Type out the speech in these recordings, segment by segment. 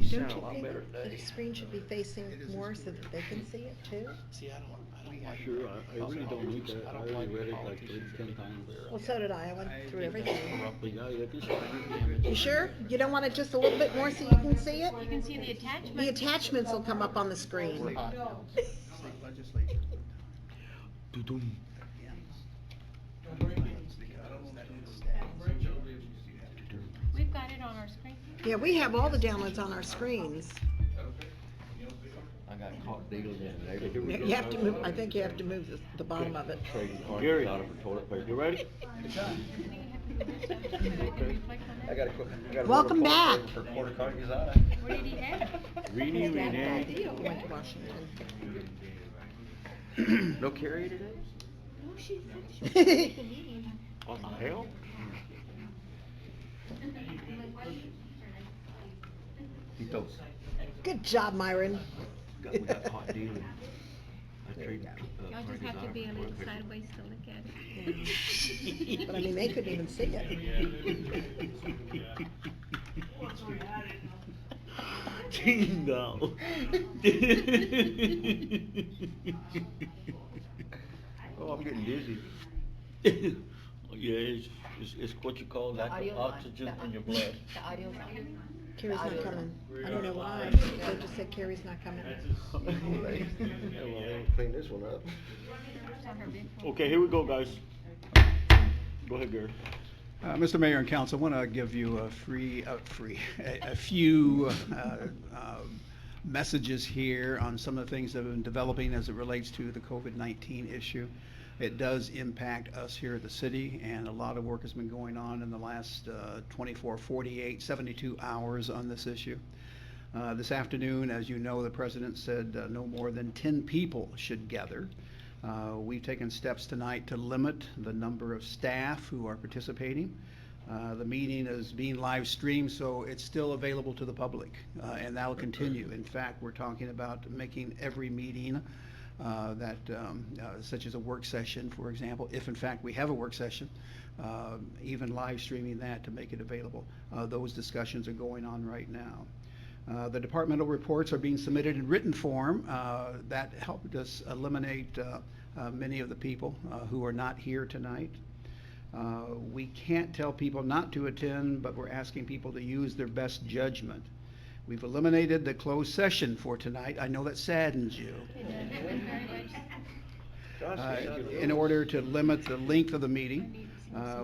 Don't sound a you lot think better the today. screen should be facing more so that they can see it too? See, I don't like Sure, I really don't need that. I already read it like 10 times. Well, so did I went through everything. But yeah, you can You sure? You don't want it just a little bit more so you can see it? You can see the attachment. The attachments will come up on the screen. We're hot. State legislature. Doo-dum. We've got it on our screen. Yeah, we have all the downloads on our screens. I got caught dealing in there. You have to move, I think you have to move the bottom of it. Trading Gary. cards out of toilet paper. You ready? I got a Welcome back. For quarter cartons out. Where did he head? Reedy, Renee. He went to Washington. No Carrie today? No, she said she was at the meeting. What the hell? He told Good job, Myron. We got caught dealing. I traded Y'all just have to be a little sideways to look at it. But I mean, they couldn't even see it. No. Oh, I'm getting dizzy. Yeah, it's what you call lack of oxygen in your blood. The audio's on. Carrie's not coming. I don't know why. They just said Carrie's not coming. Clean this one up. Okay, here we go, guys. Go ahead, Gary. Mr. Mayor and Council, I want to give you a few messages here on some of the things that have been developing as it relates to the COVID-19 issue. It does impact us here at the city, and a lot of work has been going on in the last 24, 48, 72 hours on this issue. This afternoon, as you know, the President said no more than 10 people should gather. We've taken steps tonight to limit the number of staff who are participating. The meeting is being live streamed, so it's still available to the public, and that will continue. In fact, we're talking about making every meeting such as a work session, for example, if in fact we have a work session, even live streaming that to make it available. Those discussions are going on right now. The departmental reports are being submitted in written form. That helped us eliminate many of the people who are not here tonight. We can't tell people not to attend, but we're asking people to use their best judgment. We've eliminated the closed session for tonight. I know that saddens you. In order to limit the length of the meeting,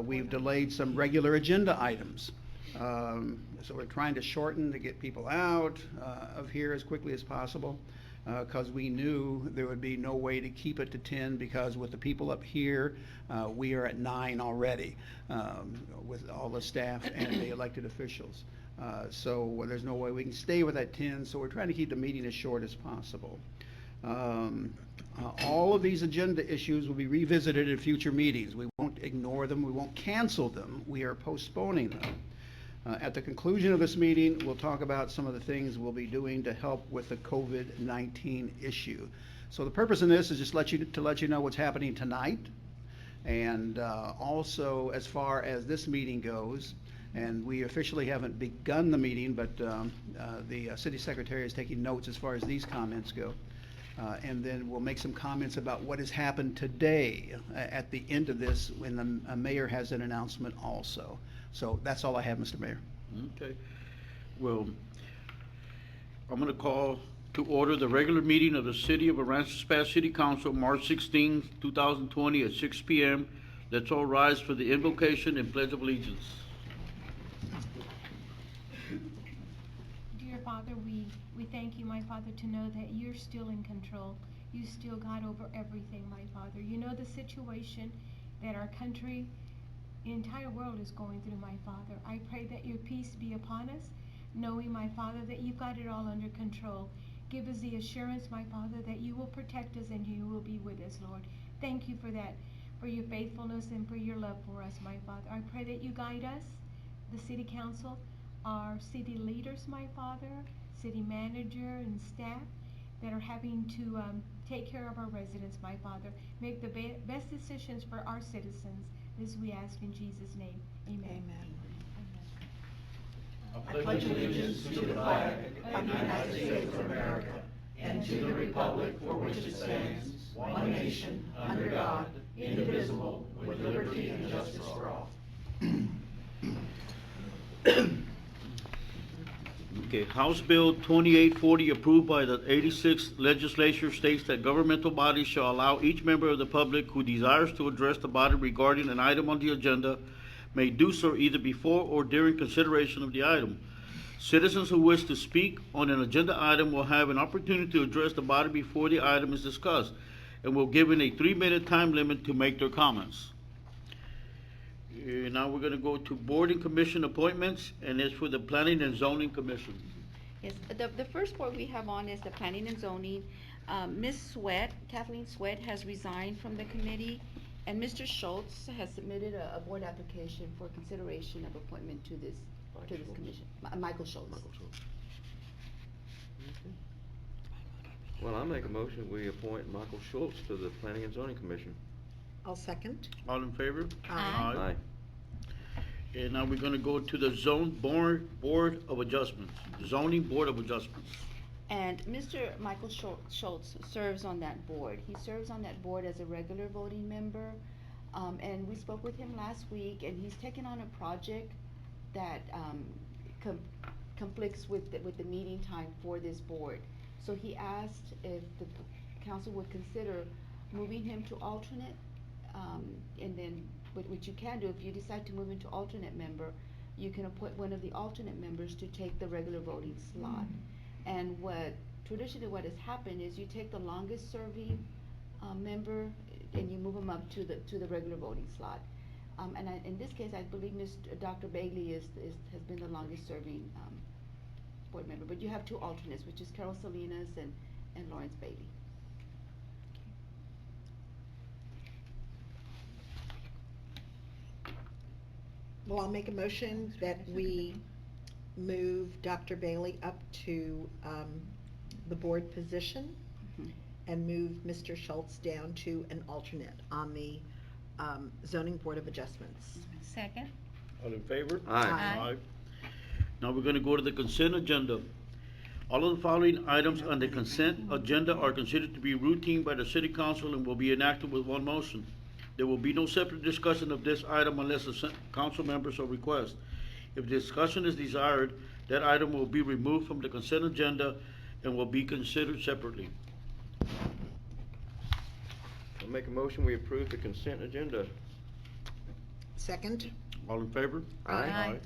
we've delayed some regular agenda items. So we're trying to shorten to get people out of here as quickly as possible, because we knew there would be no way to keep it to 10, because with the people up here, we are at 9 already with all the staff and the elected officials. So there's no way we can stay with that 10, so we're trying to keep the meeting as short as possible. All of these agenda issues will be revisited in future meetings. We won't ignore them, we won't cancel them, we are postponing them. At the conclusion of this meeting, we'll talk about some of the things we'll be doing to help with the COVID-19 issue. So the purpose of this is just to let you know what's happening tonight, and also as far as this meeting goes. And we officially haven't begun the meeting, but the city secretary is taking notes as far as these comments go. And then we'll make some comments about what has happened today at the end of this, when the mayor has an announcement also. So that's all I have, Mr. Mayor. Okay. Well, I'm going to call to order the regular meeting of the City of Aransas Pass City Council, March 16, 2020 at 6 p.m. Let's all rise for the invocation and pledge of allegiance. Dear Father, we thank you, my Father, to know that you're still in control. You still got over everything, my Father. You know the situation that our country, the entire world is going through, my Father. I pray that your peace be upon us, knowing, my Father, that you've got it all under control. Give us the assurance, my Father, that you will protect us and you will be with us, Lord. Thank you for that, for your faithfulness and for your love for us, my Father. I pray that you guide us, the City Council, our city leaders, my Father, city manager and staff that are having to take care of our residents, my Father. Make the best decisions for our citizens. This we ask in Jesus' name. Amen. Amen. pledge allegiance to the flag of the United States of America and to the republic for which it stands, one nation, under God, indivisible, with liberty and justice for all. Okay, House Bill 2840 approved by the 86th legislature states that governmental bodies shall allow each member of the public who desires to address the body regarding an item on the agenda may do so either before or during consideration of the item. Citizens who wish to speak on an agenda item will have an opportunity to address the body before the item is discussed and will given a 3-minute time limit to make their comments. Now we're gonna go to board and commission appointments, and it's for the Planning and Zoning Commission. Yes, the first board we have on is the Planning and Zoning. Ms. Sweat, Kathleen Sweat, has resigned from the committee, and Mr. Schultz has submitted a board application for consideration of appointment to this commission. Michael Schultz. Well, I make a motion, we appoint Michael Schultz to the Planning and Zoning Commission. I'll second. All in favor? Aye. And now we're gonna go to the Board of Adjustments, Zoning Board of Adjustments. And Mr. Michael Schultz serves on that board. He serves on that board as a regular voting member. And we spoke with him last week, and he's taken on a project that conflicts with the meeting time for this board. So he asked if the council would consider moving him to alternate, and then, which you can do, if you decide to move into alternate member, you can appoint one of the alternate members to take the regular voting slot. And traditionally what has happened is you take the longest serving member and you move them up to the regular voting slot. And in this case, I believe Dr. Bailey has been the longest serving board member. But you have two alternates, which is Carol Salinas and Lawrence Bailey. Well, I'll make a motion that we move Dr. Bailey up to the board position and move Mr. Schultz down to an alternate on the Zoning Board of Adjustments. Second. All in favor? Aye. Now we're gonna go to the consent agenda. All of the following items on the consent agenda are considered to be routine by the city council and will be enacted with one motion. There will be no separate discussion of this item unless the council members so request. If discussion is desired, that item will be removed from the consent agenda and will be considered separately. I make a motion, we approve the consent agenda. Second? All in favor? Aye.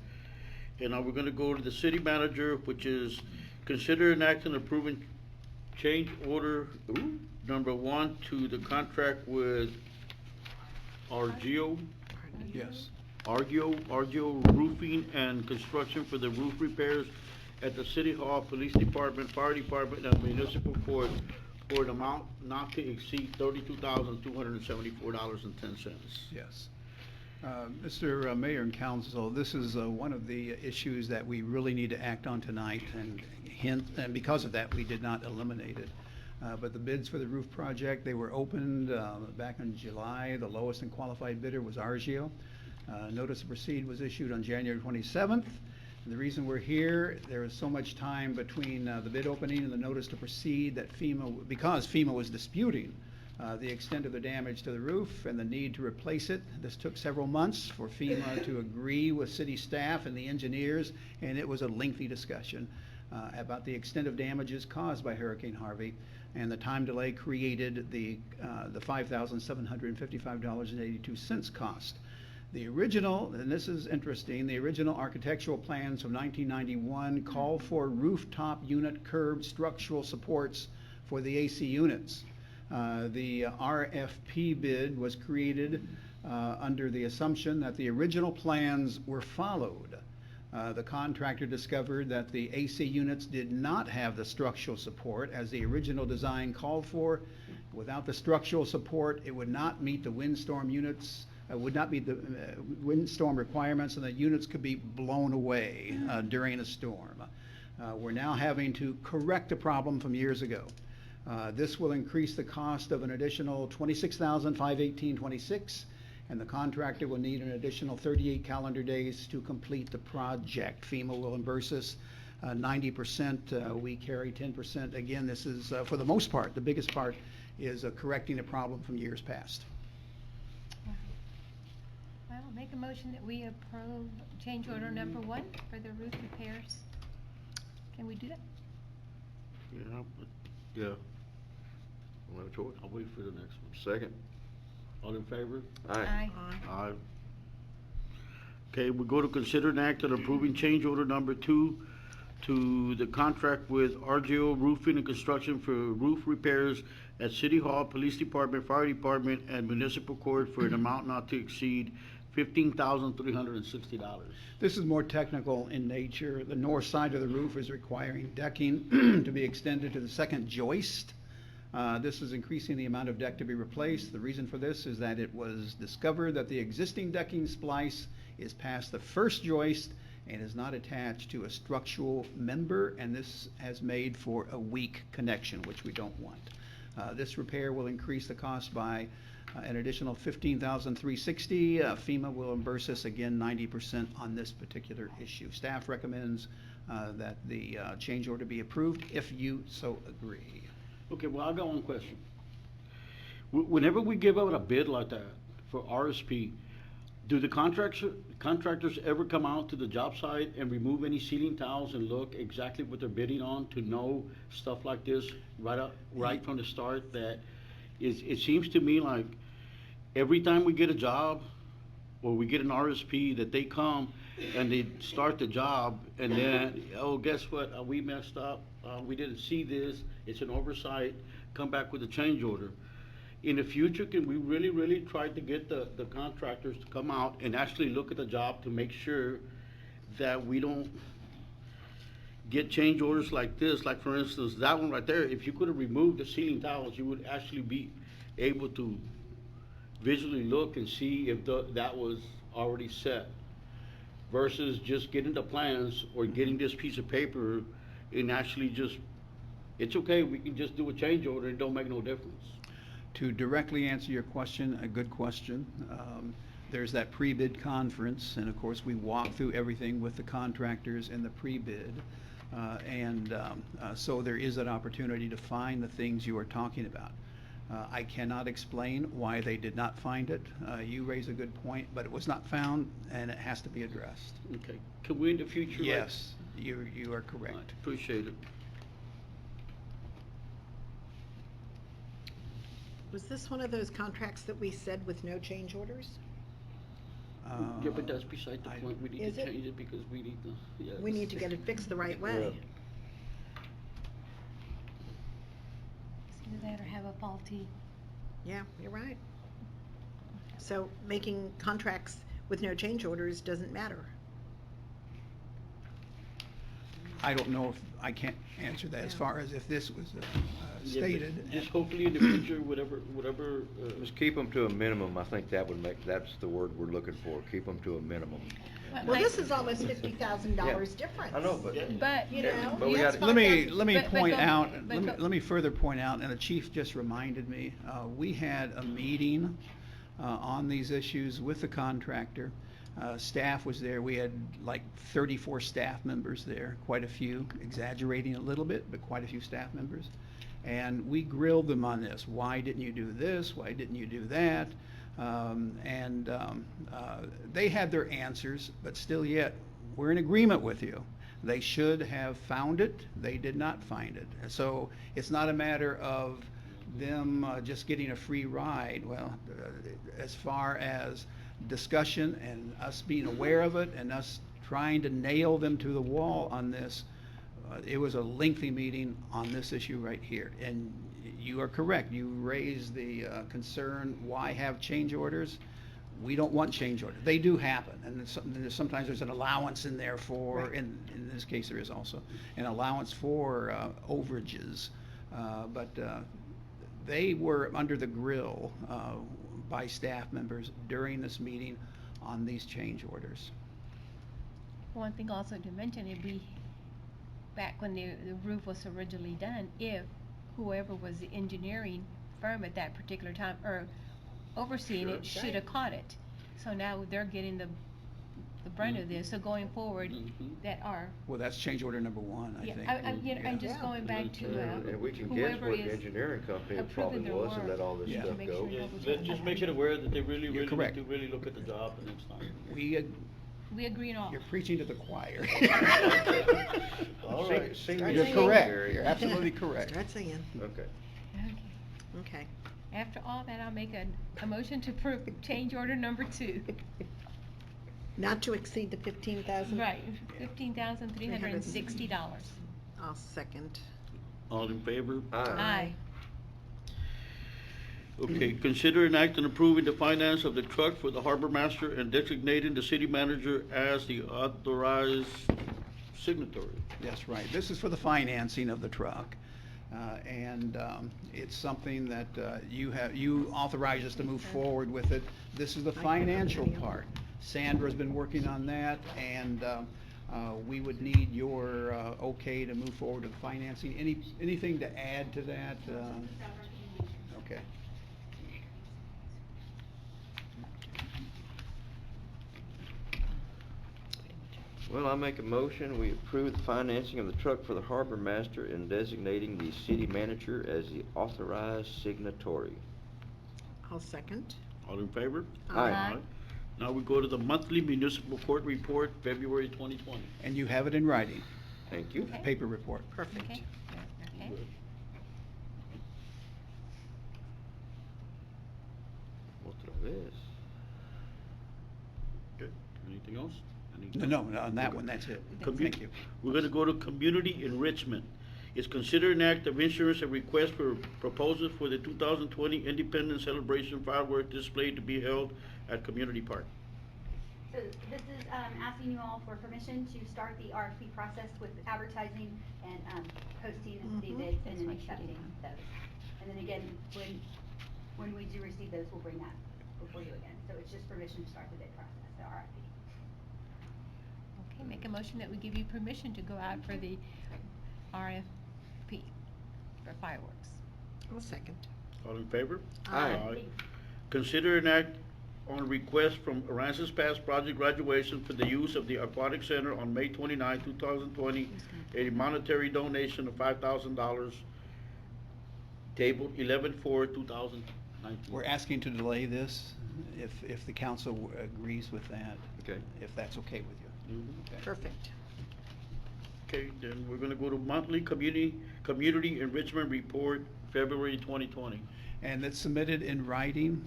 And now we're gonna go to the city manager, which is consider enacting and approving change order number 1 to the contract with Argio Yes. Roofing and Construction for the roof repairs at the City Hall, Police Department, Fire Department, and Municipal Court for an amount not to exceed $32,274.10. Yes. Mr. Mayor and Council, this is one of the issues that we really need to act on tonight, and because of that, we did not eliminate it. But the bids for the roof project, they were opened back in July. The lowest and qualified bidder was Argio. Notice to proceed was issued on January 27th. And the reason we're here, there was so much time between the bid opening and the notice to proceed that because FEMA was disputing the extent of the damage to the roof and the need to replace it. This took several months for FEMA to agree with city staff and the engineers, and it was a lengthy discussion about the extent of damages caused by Hurricane Harvey, and the time delay created the $5,755.82 cost. The original, and this is interesting, the original architectural plans from 1991 called for rooftop unit curved structural supports for the AC units. The RFP bid was created under the assumption that the original plans were followed. The contractor discovered that the AC units did not have the structural support as the original design called for. Without the structural support, it would not meet the windstorm units, would not meet the windstorm requirements, and the units could be blown away during a storm. We're now having to correct a problem from years ago. This will increase the cost of an additional $26,518.26, and the contractor will need an additional 38 calendar days to complete the project. FEMA will reimburse us 90%, we carry 10%. Again, this is, for the most part, the biggest part is correcting a problem from years past. Well, make a motion that we approve change order number 1 for the roof repairs. Can we do that? Yeah, We'll have a choice. I'll wait for the next one. Second. All in favor? Aye. Aye. Okay, we go to consider an act on approving change order number 2 to the contract with RGO Roofing and Construction for roof repairs at City Hall, Police Department, Fire Department, and Municipal Court for an amount not to exceed $15,360. This is more technical in nature. The north side of the roof is requiring decking to be extended to the second joist. This is increasing the amount of deck to be replaced. The reason for this is that it was discovered that the existing decking splice is past the first joist and is not attached to a structural member, and this has made for a weak connection, which we don't want. This repair will increase the cost by an additional $15,360. FEMA will reimburse us again 90% on this particular issue. Staff recommends that the change order be approved if you so agree. Okay, well, I got one question. Whenever we give out a bid like that for RSP, do the contractors ever come out to the job site and remove any ceiling tiles and look exactly what they're bidding on to know stuff like this right from the start? That it seems to me like every time we get a job or we get an RSP that they come and they start the job and then, oh, guess what? We messed up. We didn't see this. It's an oversight. Come back with a change order. In the future, can we really try to get the contractors to come out and actually look at the job to make sure that we don't get change orders like this? Like, for instance, that one right there, if you could have removed the ceiling tiles, you would actually be able to visually look and see if that was already set, versus just getting the plans or getting this piece of paper and actually just, it's okay, we can just do a change order, it don't make no difference. To directly answer your question, a good question, there's that pre-bid conference, and of course, we walk through everything with the contractors in the pre-bid. So there is an opportunity to find the things you are talking about. I cannot explain why they did not find it. You raise a good point, but it was not found, and it has to be addressed. Okay, can we in the future? Yes, you are correct. Right, appreciate it. Was this one of those contracts that we said with no change orders? Yeah, but that's beside the point, we need Is to it? change it because we need to, yes. We need to get it fixed the right way. It's either that or have a faulty. Yeah, you're right. So making contracts with no change orders doesn't matter. I don't know if, I can't answer that as Yeah. far as if this was Yeah, but stated. just hopefully in the future, whatever, Just keep them to a minimum. I think that would make, that's the word we're looking for. Keep them to a minimum. Well, this is almost $50,000 difference. I know, but. But, You know? But we Yes, gotta- Let me But point go- out, but go- let me further point out, and the chief just reminded me, we had a meeting on these issues with the contractor. Staff was there. We had like 34 staff members there, quite a few, exaggerating a little bit, but quite a few staff members. And we grilled them on this. Why didn't you do this? Why didn't you do that? They had their answers, but still yet, we're in agreement with you. They should have found it. They did not find it. So it's not a matter of them just getting a free ride. Well, as far as discussion and us being aware of it and us trying to nail them to the wall on this, it was a lengthy meeting on this issue right here. And you are correct. You raised the concern, why have change orders? We don't want change orders. They do happen, and sometimes there's an allowance in there for, Right. in this case there is also, an allowance for overages. But they were under the grill by staff members during this meeting on these change orders. one thing also to mention, it'd be back when the roof was originally done, if whoever was the engineering firm at that particular time, or overseeing Sure. it should have caught it. So now they're getting the brunt of this, so going forward, that are, Well, that's change order number one, I yeah, think. I'm just Yeah. going back to, And we can guess whoever what the is engineering company it approving probably their was and work. let all this Yeah. stuff Make go. sure Yeah, double let's check. just make it aware that they really need correct. to really look at the job the next time. we agree on all. You're preaching to the choir. All right. Sing Start the You're singing. song, correct, Gary. you're absolutely correct. Start singing. Okay. Okay. Okay. After all that, I'll make a motion to approve change order number 2. Not to exceed the 15,000? Right, $15,360. I'll second. All in favor? Aye. Okay, consider an act on approving the finance of the truck for the harbor master and designating the city manager as the authorized signatory. That's right. This is for the financing of the truck. And it's something that you authorized us to move forward with it. This is the financial part. Sandra's been working on that, and we would need your okay to move forward with financing. Anything to add to that? Okay. Well, I make a motion, we approve the financing of the truck for the harbor master and designating the city manager as the authorized signatory. I'll second. All in favor? Aye. Aye. Now we go to the monthly municipal court report, February 2020. And you have it in writing, Thank you. Okay. paper report. Perfect. Okay, okay. Otra vez. Okay, anything else? No, on that one, that's it. Thank you. We're gonna go to community enrichment. It's considered an act of insurance and request for proposals for the 2020 Independence Celebration fireworks display to be held at Community Park. So this is asking you all for permission to start the RFP process with advertising and posting the Mhm. bids and That's then what you accepting did. those. And then again, when we do receive those, we'll bring that before you again. So it's just permission to start the bid process, the RFP. Okay, make a motion that we give you permission to go out for the RFP for fireworks. I'll second. All in favor? Aye. Consider an act on request from Aransas Pass Project graduation for the use of the Aquatic Center on May 29, 2020, a monetary donation of $5,000, table 11/4/2019. We're asking to delay this, if the council agrees with that. Okay. If that's okay with you. Mhm. Okay. Perfect. Okay, then we're gonna go to monthly community enrichment report, February 2020. And it's submitted in writing,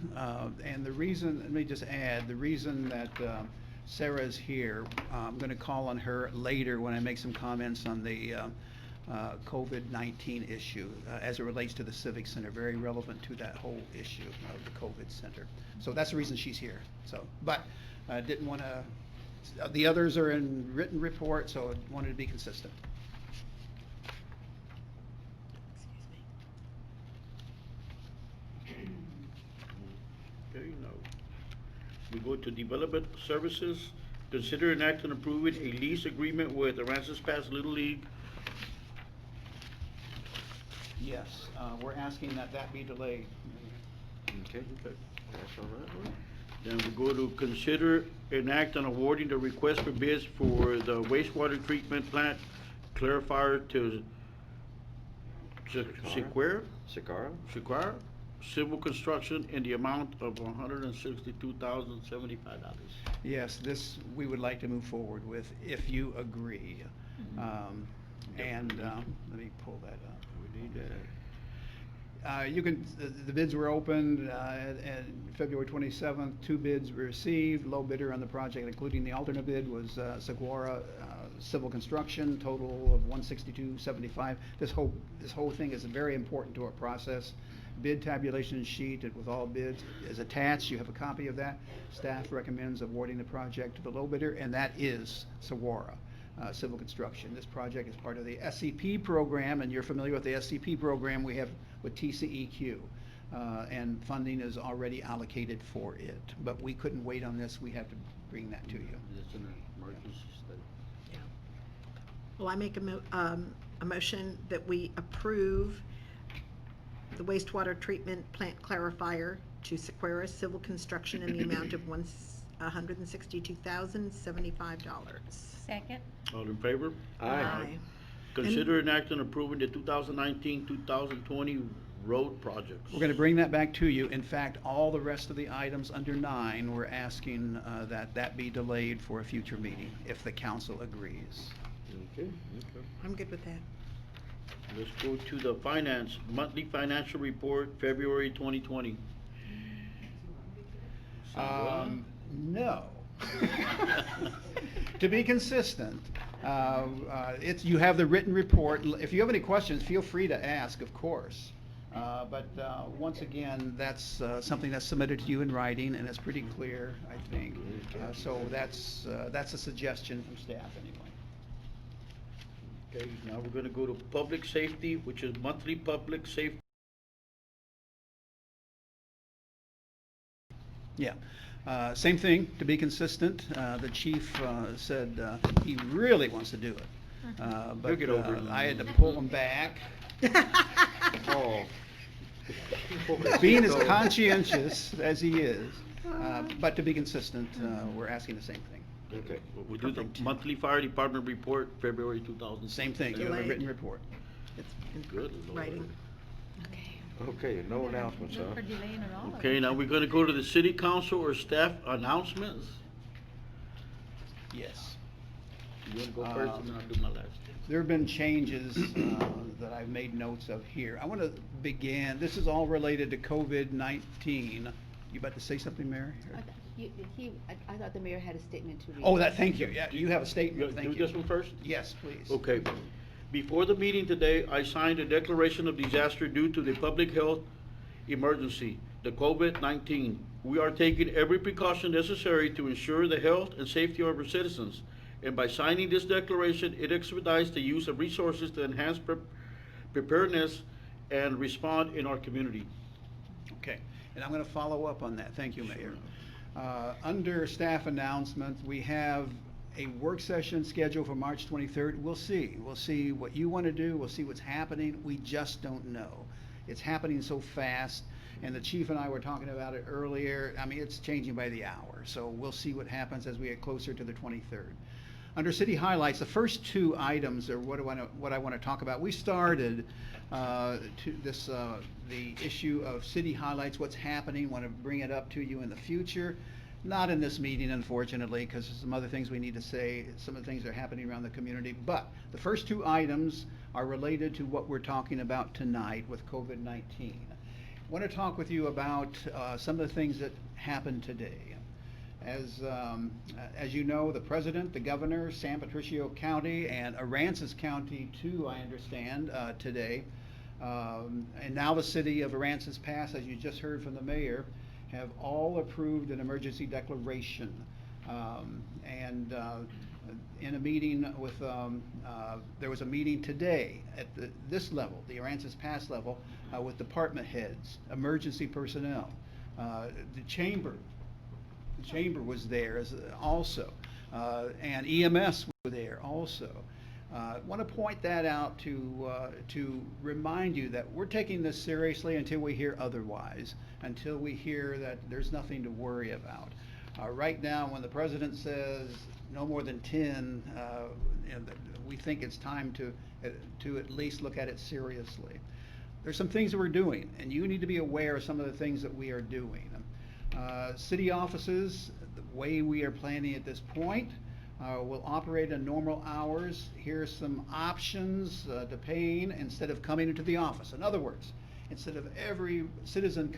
and the reason, let me just add, the reason that Sarah's here, I'm gonna call on her later when I make some comments on the COVID-19 issue, as it relates to the Civic Center, very relevant to that whole issue of the COVID Center. So that's the reason she's here, so, but didn't wanna, the others are in written report, so I wanted to be consistent. Okay, now, we go to development services. Consider an act on approving a lease agreement with Aransas Pass Little League. Yes, we're asking that that be delayed. Okay. That's all right. Then we go to consider an act on awarding the request for bids for the wastewater treatment plant clarifier to Sequoia? Sakara? Civil Construction in the amount of $162,075. Yes, this, we would like to move forward with, if you agree. And, let me pull that up. We need that. You can, the bids were opened, and February 27th, 2 bids were received. Low bidder on the project, including the alternate bid, was Saguara Civil Construction, total of $162.75. This whole thing is very important to our process. Bid tabulation sheet with all bids is attached. You have a copy of that. Staff recommends awarding the project to the low bidder, and that is Saguara Civil Construction. This project is part of the SCP program, and you're familiar with the SCP program we have with TCEQ. And funding is already allocated for it. But we couldn't wait on this. We have to bring that to you. It's an emergency study. Yeah. Well, I make a motion that we approve the wastewater treatment plant clarifier to Sequoia Civil Construction in the amount of $162,075. Second. All in favor? Aye. Consider an act on approving the 2019-2020 road projects. We're going to bring that back to you. In fact, all the rest of the items under 9, we're asking that be delayed for a future meeting, if the council agrees. Okay. I'm good with that. Let's go to the monthly financial report, February 2020. No. To be consistent, you have the written report. If you have any questions, feel free to ask, of course. But once again, that's something that's submitted to you in writing, and it's pretty clear, I think. So that's a suggestion from staff anyway. Okay, now we're gonna go to public safety, which is monthly public safety. Yeah. Same thing, to be consistent. The chief said he really wants to do it. But He'll get over it. I had to pull him back. Oh. Being as conscientious as he is, but to be consistent, we're asking the same thing. Okay. We'll do the monthly fire department report, February 2000. Same thing, you have a Delayed. written report. It's in Good Lord. writing. Okay, no announcements, huh? delaying it all. Okay, now we're gonna go to the city council or staff announcements. Yes. You wanna go first and then I'll do my last? There have been changes that I've made notes of here. I want to begin, this is all related to COVID-19. You about to say something, Mary? I thought the mayor had a statement to read. Oh, thank you. Yeah, you have a You statement, wanna thank do you. this one first? Yes, please. Okay. Before the meeting today, I signed a declaration of disaster due to the public health emergency, the COVID-19. We are taking every precaution necessary to ensure the health and safety of our citizens. And by signing this declaration, it expedites the use of resources to enhance preparedness and respond in our community. Okay, and I'm going to follow up on that. Thank you, Mayor. Under staff announcements, we have a work session scheduled for March 23rd. We'll see. We'll see what you want to do. We'll see what's happening. We just don't know. It's happening so fast, and the chief and I were talking about it earlier. I mean, it's changing by the hour, so we'll see what happens as we get closer to the 23rd. Under city highlights, the first 2 items are what I want to talk about. We started the issue of city highlights, what's happening, want to bring it up to you in the future. Not in this meeting, unfortunately, because there's some other things we need to say, some of the things that are happening around the community. But the first 2 items are related to what we're talking about tonight with COVID-19. I want to talk with you about some of the things that happened today. As you know, the president, the governor, San Patricio County, and Aransas County too, I understand, today, and now the city of Aransas Pass, as you just heard from the mayor, have all approved an emergency declaration. In a meeting with, there was a meeting today at this level, the Aransas Pass level, with department heads, emergency personnel, the chamber was there also, and EMS were there also. I want to point that out to remind you that we're taking this seriously until we hear otherwise, until we hear that there's nothing to worry about. Right now, when the president says no more than 10, we think it's time to at least look at it seriously. There's some things that we're doing, and you need to be aware of some of the things that we are doing. City offices, the way we are planning at this point, will operate in normal hours. Here's some options to paying instead of coming into the office. In other words, instead of every citizen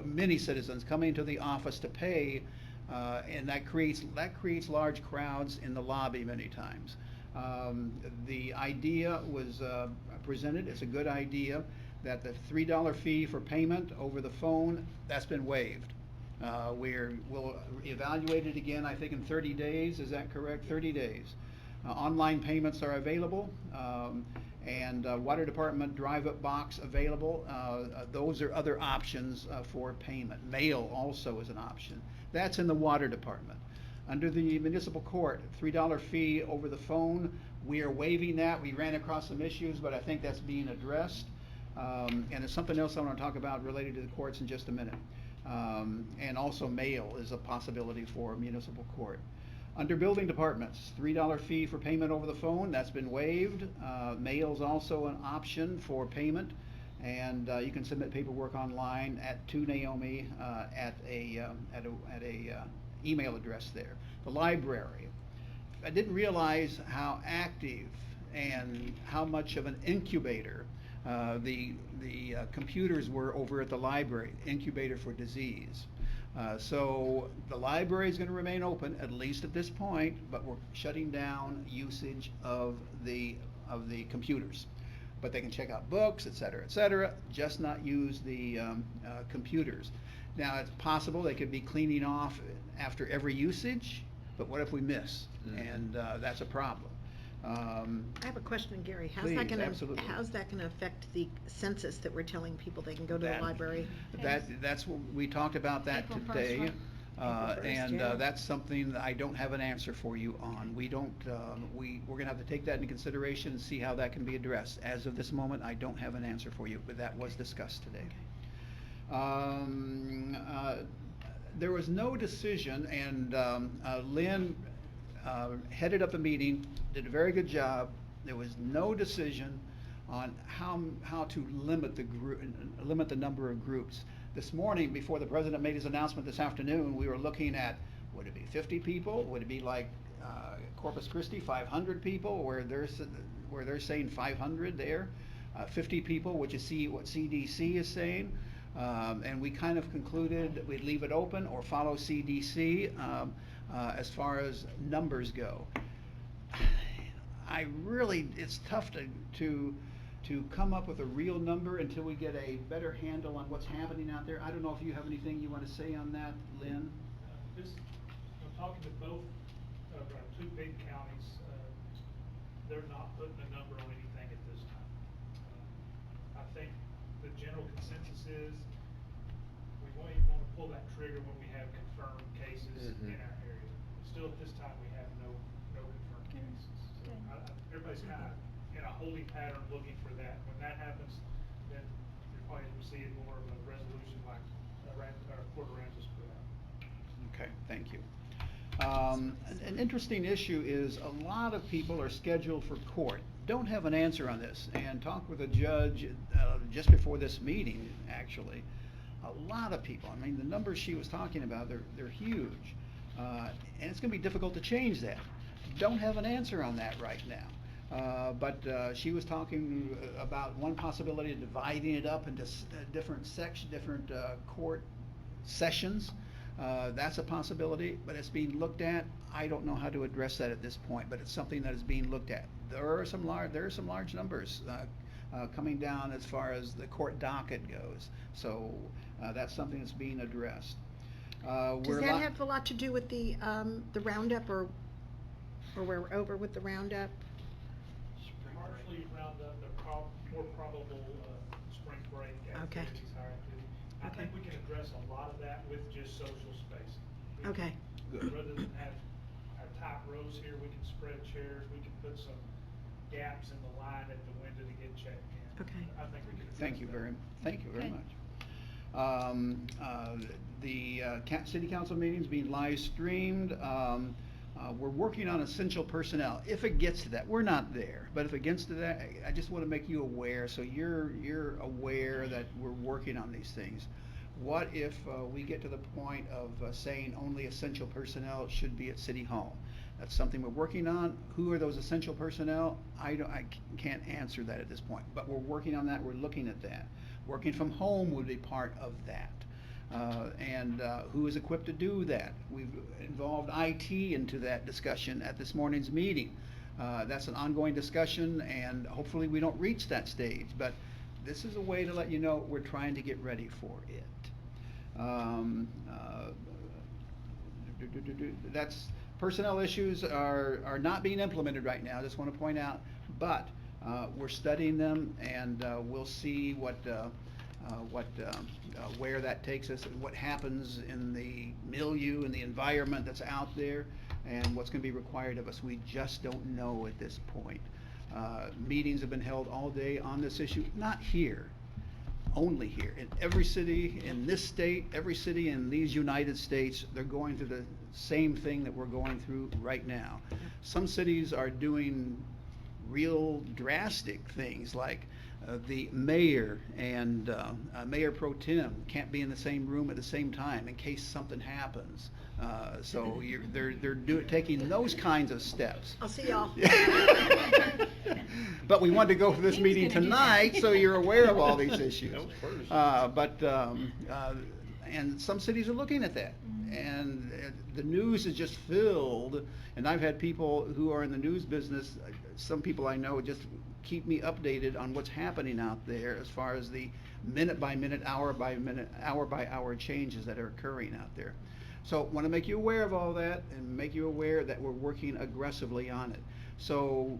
many citizens coming into the office to pay, and that creates large crowds in the lobby many times. The idea was presented. It's a good idea that the $3 fee for payment over the phone, that's been waived. We'll evaluate it again, I think in 30 days, is that correct? 30 days. Online payments are available, and water department drive-up box available. Those are other options for payment. Mail also is an option. That's in the water department. Under the municipal court, $3 fee over the phone, we are waiving that. We ran across some issues, but I think that's being addressed. And there's something else I want to talk about related to the courts in just a minute. And also mail is a possibility for municipal court. Under building departments, $3 fee for payment over the phone, that's been waived. Mail's also an option for payment, and you can submit paperwork online to Naomi at a email address there. The library, I didn't realize how active and how much of an incubator the computers were over at the library, incubator for disease. So the library is going to remain open, at least at this point, but we're shutting down usage of the computers. But they can check out books, et cetera, just not use the computers. Now, it's possible they could be cleaning off after every usage, but what if we miss? And that's a problem. I have a question, Gary. Please, absolutely. How's that gonna affect the census that we're telling people they can go to the library? That's what, we talked about that April 1st, today. right? April 1st, yeah. That's something that I don't have an answer for you on. We don't, we're gonna have to take that into consideration and see how that can be addressed. As of this moment, I don't have an answer for you, but that was discussed today. There was no decision, and Lynn headed up the meeting, did a very good job. There was no decision on how to limit the number of groups. This morning, before the president made his announcement this afternoon, we were looking at, would it be 50 people? Would it be like Corpus Christi, 500 people, where they're saying 500 there? 50 people, which is what CDC is saying. And we kind of concluded that we'd leave it open or follow CDC as far as numbers go. It's tough to come up with a real number until we get a better handle on what's happening out there. I don't know if you have anything you want to say on that, Lynn? Just, I'm talking to both of our two big counties, they're not putting a number on anything at this time. I think the general consensus is we won't even want to pull that trigger when we have confirmed cases in our area. Still, at this time, we have no confirmed cases. So everybody's kind of in a holding pattern looking for that. When that happens, then you're probably going to see more of a resolution like Port Aransas put out. Okay, thank you. An interesting issue is a lot of people are scheduled for court, don't have an answer on this, and talked with a judge just before this meeting, actually. A lot of people, I mean, the numbers she was talking about, they're huge. And it's going to be difficult to change that. Don't have an answer on that right now. But she was talking about one possibility of dividing it up into different court sessions. That's a possibility, but it's being looked at. I don't know how to address that at this point, but it's something that is being looked at. There are some large numbers coming down as far as the court docket goes. So that's something that's being addressed. Does that have a lot to do with the roundup, or we're over with the roundup? Partially roundup, the more probable spring break activities, higher activity. I think we can address a lot of that with just social spacing. Okay. Rather than have our tight rows here, we can spread chairs, we can put some gaps in the line at the window to get checked in. Okay. I think we can address Thank you that. very Good. much. The city council meeting's being live streamed. We're working on essential personnel. If it gets to that, we're not there, but if it gets to that, I just want to make you aware, so you're aware that we're working on these things. What if we get to the point of saying only essential personnel should be at City Hall? That's something we're working on. Who are those essential personnel? I can't answer that at this point, but we're working on that. We're looking at that. Working from home would be part of that. And who is equipped to do that? We've involved IT into that discussion at this morning's meeting. That's an ongoing discussion, and hopefully we don't reach that stage, but this is a way to let you know we're trying to get ready for it. That's personnel issues are not being implemented right now, I just want to point out, but we're studying them, and we'll see where that takes us and what happens in the milieu and the environment that's out there and what's going to be required of us. We just don't know at this point. Meetings have been held all day on this issue, not here, only here. In every city in this state, every city in these United States, they're going through the same thing that we're going through right now. Some cities are doing real drastic things, like the mayor and Mayor Pro Tem can't be in the same room at the same time in case something happens. So they're taking those kinds of steps. I'll see y'all. But we wanted to go for this He was meeting gonna do tonight, that. so you're aware of all these issues. That was first. And some cities are looking at that. And the news is just filled, and I've had people who are in the news business, some people I know just keep me updated on what's happening out there as far as the minute by minute, hour by hour changes that are occurring out there. So want to make you aware of all that and make you aware that we're working aggressively on it. So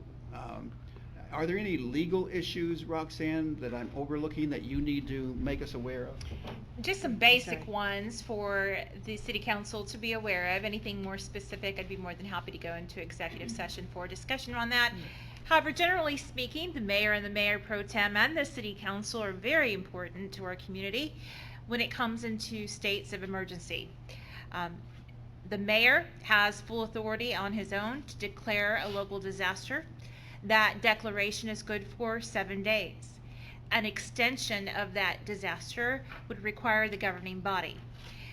are there any legal issues, Roxanne, that I'm overlooking that you need to make us aware of? Just some basic ones for the city council to be aware of. Anything more specific, I'd be more than happy to go into executive session for discussion on that. However, generally speaking, the mayor and the mayor pro tem and the city council are very important to our community when it comes into states of emergency. The mayor has full authority on his own to declare a local disaster. That declaration is good for 7 days. An extension of that disaster would require the governing body.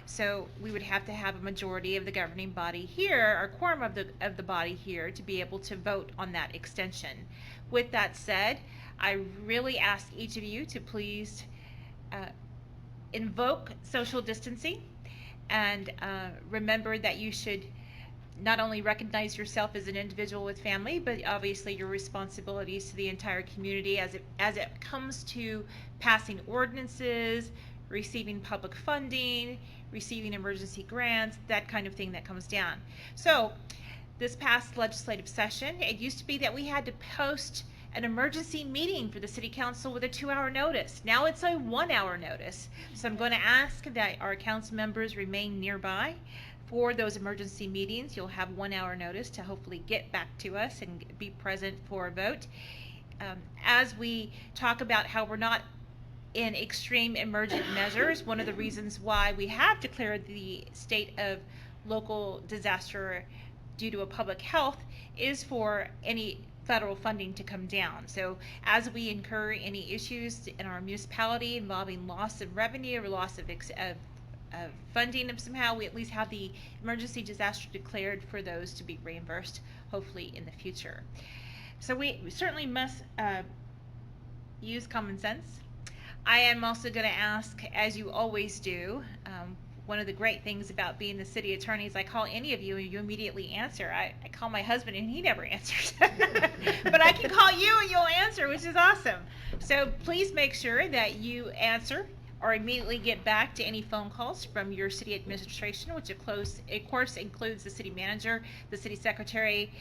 So we would have to have a majority of the governing body here, or quorum of the body here, to be able to vote on that extension. With that said, I really ask each of you to please invoke social distancing and remember that you should not only recognize yourself as an individual with family, but obviously your responsibilities to the entire community as it comes to passing ordinances, receiving public funding, receiving emergency grants, that kind of thing that comes down. So this past legislative session, it used to be that we had to post an emergency meeting for the city council with a 2-hour notice. Now it's a 1-hour notice. So I'm going to ask that our council members remain nearby for those emergency meetings. You'll have 1-hour notice to hopefully get back to us and be present for a vote. As we talk about how we're not in extreme emergent measures, one of the reasons why we have declared the state of local disaster due to a public health is for any federal funding to come down. So as we incur any issues in our municipality involving loss of revenue or loss of funding of somehow, we at least have the emergency disaster declared for those to be reimbursed, hopefully in the future. So we certainly must use common sense. I am also going to ask, as you always do, one of the great things about being the city attorney is I call any of you and you immediately answer. I call my husband and he never answers. But I can call you and you'll answer, which is awesome. So please make sure that you answer or immediately get back to any phone calls from your city administration, which of course includes the city manager, the city secretary,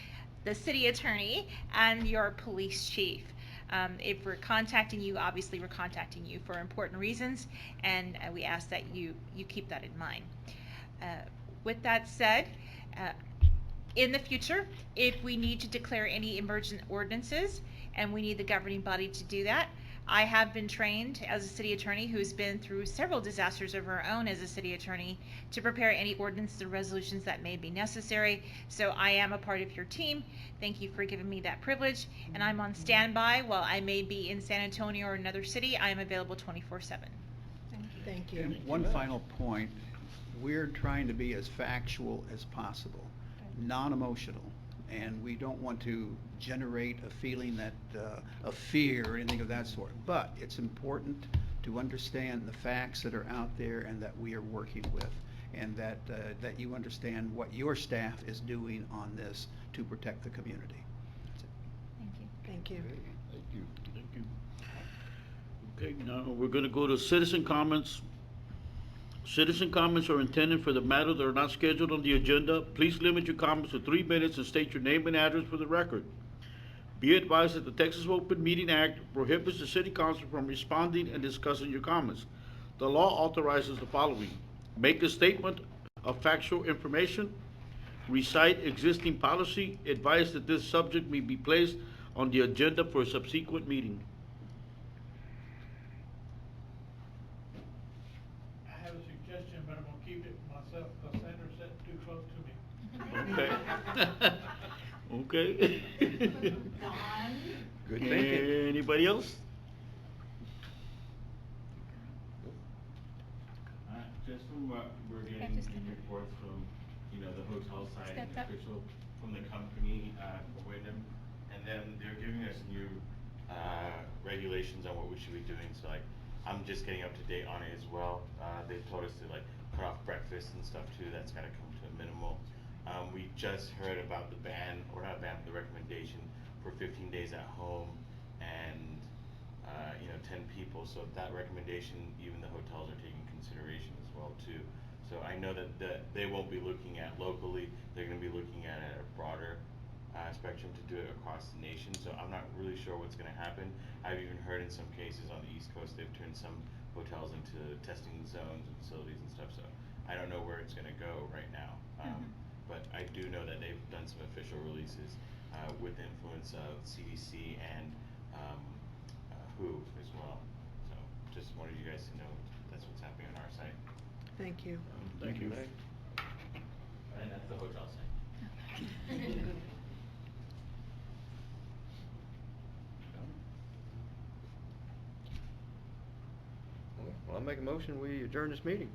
the city attorney, and your police chief. If we're contacting you, obviously we're contacting you for important reasons, and we ask that you keep that in mind. With that said, in the future, if we need to declare any emergent ordinances and we need the governing body to do that, I have been trained as a city attorney who's been through several disasters of her own as a city attorney to prepare any ordinances or resolutions that may be necessary. So I am a part of your team. Thank you for giving me that privilege. And I'm on standby while I may be in San Antonio or another city. I am available 24/7. Thank you. And one final point, we're trying to be as factual as possible, non-emotional, and we don't want to generate a feeling that of fear or anything of that sort. But it's important to understand the facts that are out there and that we are working with, and that you understand what your staff is doing on this to protect the community. That's it. Thank you. Thank you. Thank you. Okay, now we're going to go to citizen comments. Citizen comments are intended for the matters that are not scheduled on the agenda. Please limit your comments to 3 minutes and state your name and address for the record. Be advised that the Texas Open Meeting Act prohibits the city council from responding and discussing your comments. The law authorizes the following: make a statement of factual information, recite existing policy, advise that this subject may be placed on the agenda for a subsequent meeting. suggestion, but I'm gonna keep it myself, because Sandra's sitting too close to me. Okay. Okay. Good thinking. Anybody else? Just from what we're getting reports from, you know, the hotel side and Step up. official from the company, for Wyndham, and then they're giving us new, regulations on what we should be doing, so like, I'm just getting up to date on it as well. They've told us to like cut off breakfast and stuff too, that's gotta come to a minimal. We just heard about the ban, or not ban, the recommendation for 15 days at home and, 10 people, so that recommendation, even the hotels are taking consideration as well too. So I know that they won't be looking at locally, they're gonna be looking at a broader spectrum to do it across the nation, so I'm not really sure what's gonna happen. I've even heard in some cases on the East Coast, they've turned some hotels into testing zones and facilities and stuff, so I don't know where it's gonna go right now. But I do know that they've done some official releases with the influence of CDC and WHO as well. So just wanted you guys to know that's what's happening on our site. Thank you. Thank you. And that's the hotel site. Well, I'll make a motion, we adjourn this meeting.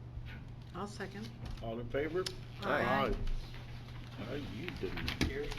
I'll second. All in favor? Aye. Aye, you didn't.